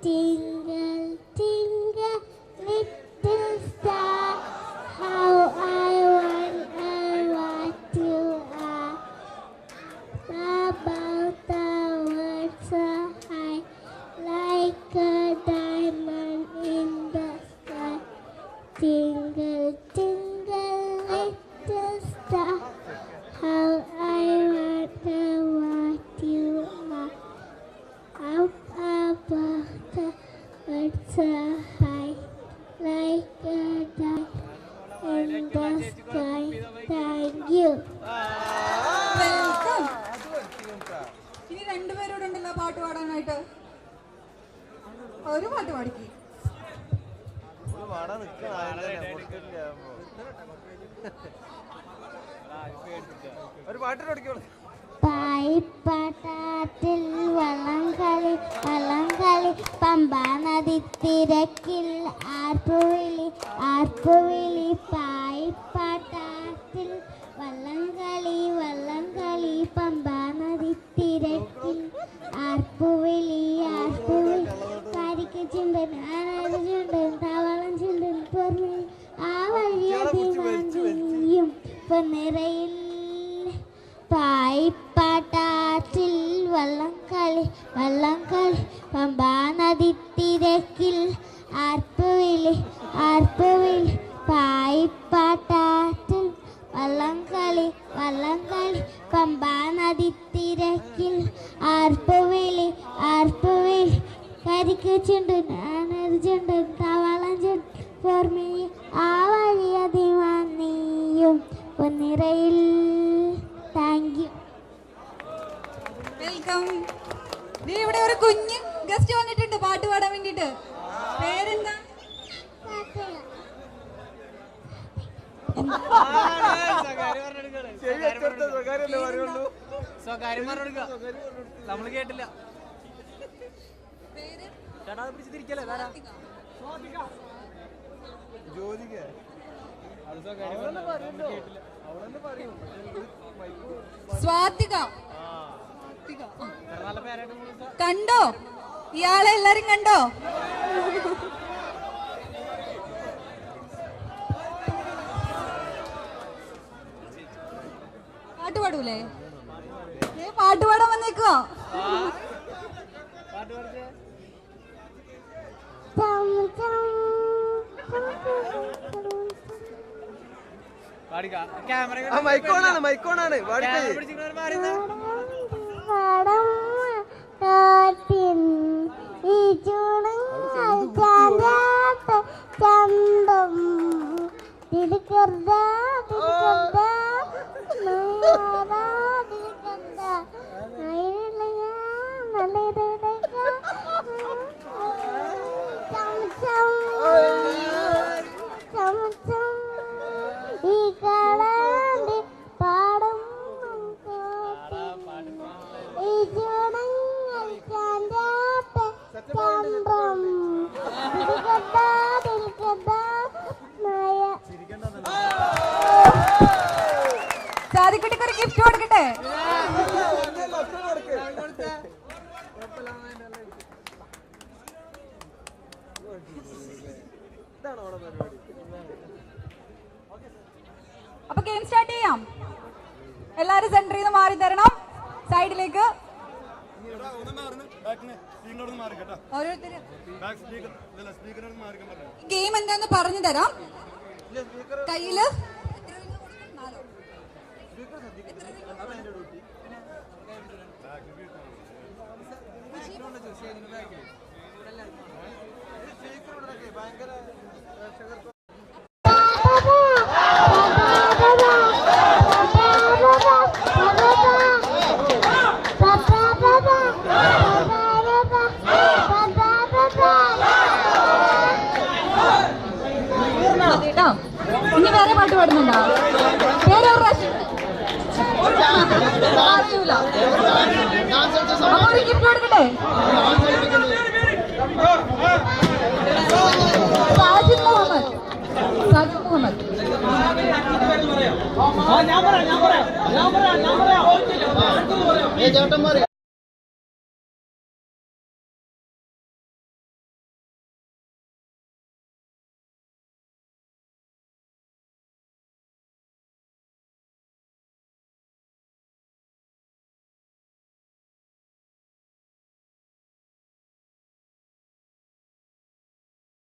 Tingle, tingle, little star, how I wonder what you are. Above the world so high, like a diamond in the sky. Tingle, tingle, little star, how I wonder what you are. Up above the world so high, like a diamond in the sky. Thank you. Welcome. ഇനി രണ്ടുപേരോടുണ്ടല്ലോ പാട്ട് പാടാനായിട്ട്. ഒരു പാട്ട് പാടിക്ക്. ഒരു പാട്ട് പഠിക്കോളൂ. പായിപ്പാട്ടാറ്റിൽ വള്ളംകളി വള്ളംകളി പമ്പാ നദി തിരക്കിൽ ആർപ്പുവിളി ആർപ്പുവിളി പായിപ്പാട്ടാറ്റിൽ വള്ളംകളി വള്ളംകളി പമ്പാ നദി തിരക്കിൽ ആർപ്പുവിളി ആർപ്പുവിളി കരിക്ക് ചുണ്ടൻ ആനത് ചുണ്ടൻ തവളം ചുണ്ടൻ പൊർമി ആ വഴിയതിയും പൊന്നിറയിൽ പായിപ്പാട്ടാറ്റിൽ വള്ളംകളി വള്ളംകളി പമ്പാ നദി തിരക്കിൽ ആർപ്പുവിളി ആർപ്പുവിളി പായിപ്പാട്ടാറ്റിൽ വള്ളംകളി വള്ളംകളി പമ്പാ നദി തിരക്കിൽ ആർപ്പുവിളി ആർപ്പുവിളി കരിക്ക് ചുണ്ടൻ ആനത് ചുണ്ടൻ തവളം ചുണ്ടൻ പൊർമി ആ വഴിയതിയും പൊന്നിറയിൽ. Thank you. വെൽക്കം. ഇവിടെ ഒരു കുഞ്ഞ് ഗസ്റ്റ് വന്നിട്ടുണ്ട് പാട്ട് പാടാൻ വേണ്ടിട്ട്. പേരെന്താ? നമ്മള് കേട്ടില്ല. സ്വാതിക. കണ്ടോ? ഇയാളെ എല്ലാരും കണ്ടോ? പാട്ട് പാടൂലേ? പാട്ട് പാടാൻ വന്നേക്കോ? മൈക്കോണാണ് മൈക്കോണാണ് ചന്തം തിരിക്കർദ ഈ കളി പാടും ഈ ചൂടങ്ങൾ ചാന്താത്ത ചമ്പം സാദിക്കുട്ടിക്ക് ഒരു ഗിഫ്റ്റ് കൊടുക്കട്ടെ? അപ്പൊ ഗെയിം സ്റ്റാർട്ട് ചെയ്യാം. എല്ലാരും സെന്ററിൽ നിന്ന് മാറി തരണം സൈഡിലേക്ക്. ഗെയിം എന്താന്ന് പറഞ്ഞു തരാം. കയ്യില് ഇനി വേറെ പാട്ട് പാടുന്നുണ്ടോ? വേറെ ഒരു പ്രാവശ്യം അറിയൂല. അപ്പൊ ഒരു ഗിഫ്റ്റ് കൊടുക്കട്ടെ? സാജിദ് മുഹമ്മദ്. സാജിദ് മുഹമ്മദ്.